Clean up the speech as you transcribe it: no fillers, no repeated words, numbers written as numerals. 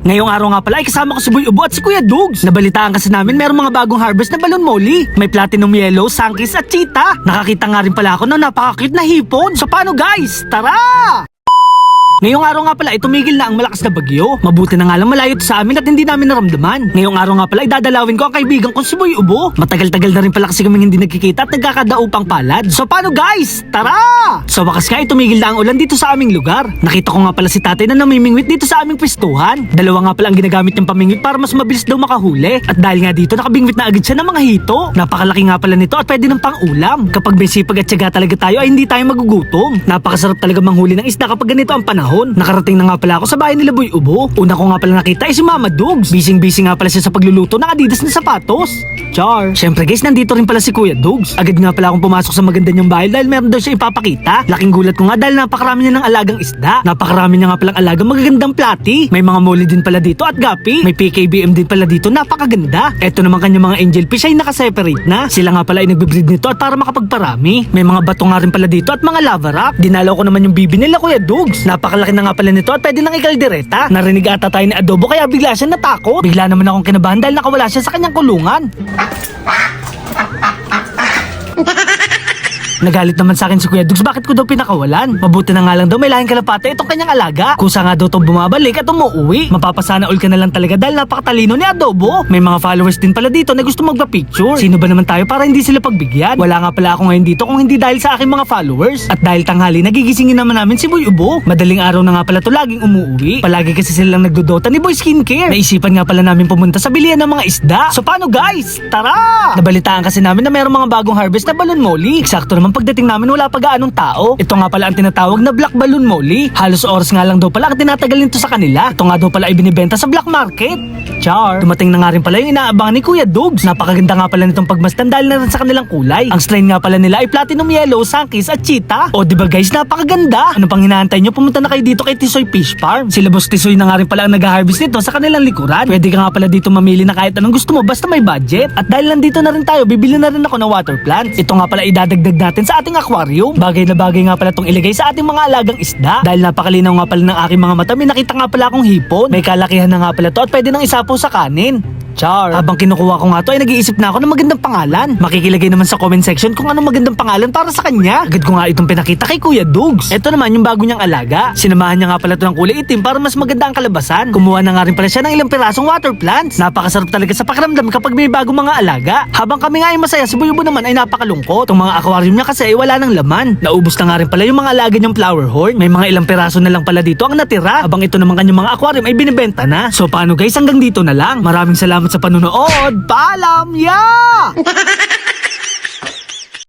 Ngayong araw nga pala ay kasama ko si Boy Ubo at si Kuya Dugs. Nabalitaan kasi namin mayroong mga bagong harvest na balon molly. May platinum yellow, sunkist at cheetah. Nakakita nga rin pala ako ng napaka-cute na hipon. So paano guys? Tara! Ngayong araw nga pala ay tumigil na ang malakas na bagyo. Mabuti na nga lang malayo sa amin at hindi namin naramdaman. Ngayong araw nga pala ay dadalawin ko ang kaibigan kong si Boy Ubo. Matagal-tagal na rin pala kasi kaming hindi nagkikita at nagkakadaupang palad. So paano guys? Tara! Sa wakas nga ay tumigil na ang ulan dito sa aming lugar. Nakita ko nga pala si tatay na namimingwit dito sa aming pwestuhan. Dalawa nga pala ang ginagamit niyang pamingwit para mas mabilis daw makahuli. At dahil nga dito nakabingwit na agad siya ng mga hito. Napakalaki nga pala nito at pwede ng pang-ulam. Kapag may sipag at tiyaga talaga tayo ay hindi tayo magugutom. Napakasarap talaga manghuli ng isda kapag ganito ang panahon. Nakarating na nga pala ako sa bahay nila Boy Ubo. Una ko nga pala nakita ay si Mama Dugs. Busy nga pala siya sa pagluluto ng Adidas na sapatos. Char. Syempre guys, nandito rin pala si Kuya Dugs. Agad nga pala akong pumasok sa maganda niyang bahay dahil meron daw siya ipapakita. Laking gulat ko nga dahil napakarami niya ng alagang isda. Napakarami niya nga palang alagang magagandang plati. May mga molly din pala dito at gapi. May PKBM din pala dito, napakaganda. Eto naman kanyang mga angel fish ay nakaseparate na. Sila nga pala ay nagbe-breed nito at para makapagparami. May mga bato nga rin pala dito at mga lava rock. Dinalaw ko naman yung bibi nila Kuya Dugs. Napakalaki na nga pala nito at pwede nang ikaldereta. Narinig ata tayo ni Adobo kaya bigla siya natakot. Bigla naman akong kinabahan dahil nakawala siya sa kanyang kulungan. Nagalit naman sa akin si Kuya Dugs, bakit ko daw pinakawalan? Mabuti na nga lang daw may lahing kalapate itong kanyang alaga. Kusa nga daw itong bumabalik at umuwi. Mapapasana all ka na lang talaga dahil napakatalino ni Adobo. May mga followers din pala dito na gusto magpa-picture. Sino ba naman tayo para hindi sila pagbigyan? Wala nga pala ako ngayon dito kung hindi dahil sa aking mga followers. At dahil tanghali, nagigisingin naman namin si Boy Ubo. Madaling araw na nga pala to laging umuwi. Palagi kasi silang nagdodota ni Boy Skincare. Naisipan nga pala namin pumunta sa bilihan ng mga isda. So paano guys? Tara! Nabalitaan kasi namin na mayroong mga bagong harvest na balon molly. Eksakto naman pagdating namin wala pa gaanong tao. Ito nga pala ang tinatawag na black balloon molly. Halos oras nga lang daw pala ang tinatagal nito sa kanila. Ito nga daw pala ay binibenta sa black market. Char. Dumating na nga rin pala yung inaabangan ni Kuya Dugs. Napakaganda nga pala nitong pagmasdan dahil na rin sa kanilang kulay. Ang strain nga pala nila ay platinum yellow, sunkist at cheetah. O diba guys, napakaganda. Ano pang hinahantay nyo? Pumunta na kayo dito kay Tisoy Fish Farm. Sila Boss Tisoy na nga rin pala ang nag-harvest nito sa kanilang likuran. Pwede ka nga pala dito mamili na kahit anong gusto mo basta may budget. At dahil nandito na rin tayo, bibili na rin ako ng water plants. Ito nga pala idadagdag natin sa ating aquarium. Bagay na bagay nga pala itong iligay sa ating mga alagang isda. Dahil napakalinaw nga pala ng aking mga mata, may nakita nga pala akong hipon. May kalakihan na nga pala to at pwede nang isapo sa kanin. Char. Habang kinukuha ko nga to ay nag-iisip na ako ng magandang pangalan. Makikilagay naman sa comment section kung anong magandang pangalan para sa kanya. Agad ko nga itong pinakita kay Kuya Dugs. Ito naman yung bago niyang alaga. Sinamahan niya nga pala ito ng kulay itim para mas maganda ang kalabasan. Kumuha na nga rin pala siya ng ilang pirasong water plants. Napakasarap talaga sa pakiramdam kapag may bagong mga alaga. Habang kami nga ay masaya, si Boy Ubo naman ay napakalungkot. Itong mga aquarium niya kasi ay wala ng laman. Naubos na nga rin pala yung mga alaga niyang flower horn. May mga ilang piraso na lang pala dito ang natira. Habang ito naman kanyang mga aquarium ay binibenta na. So paano guys, hanggang dito na lang. Maraming salamat sa panunood. Paalam! Yeah!